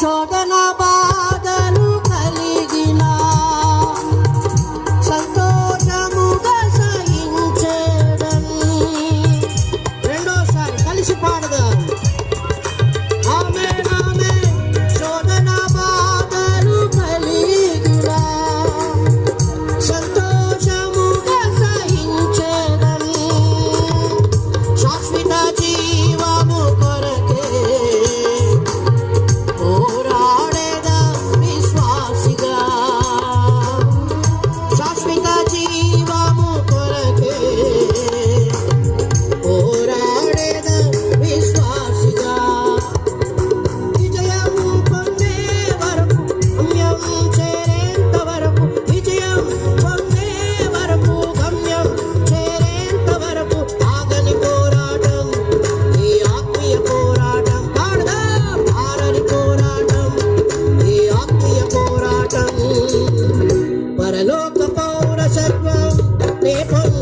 శోధన బాధలు కలిగిన సంతోషముగా సహించేదని. రెండోసారి కలిసి పాడదాం. ఆమేన్ ఆమేన్. శోధన బాధలు కలిగిన సంతోషముగా సహించేదని. శాశ్వత జీవము కొరకే పోరాడేదా విశ్వాసిగా. శాశ్వత జీవము కొరకే పోరాడేదా విశ్వాసిగా. విజయం పొందే వరకు, గమ్యం చేరేంత వరకు, విజయం పొందే వరకు, గమ్యం చేరేంత వరకు ఆగని పోరాటం, ఈ ఆత్మీయ పోరాటం. పాడదాం. ఆరని పోరాటం, ఈ ఆత్మీయ పోరాటం. పరలోక పౌరసత్వం నే పొందే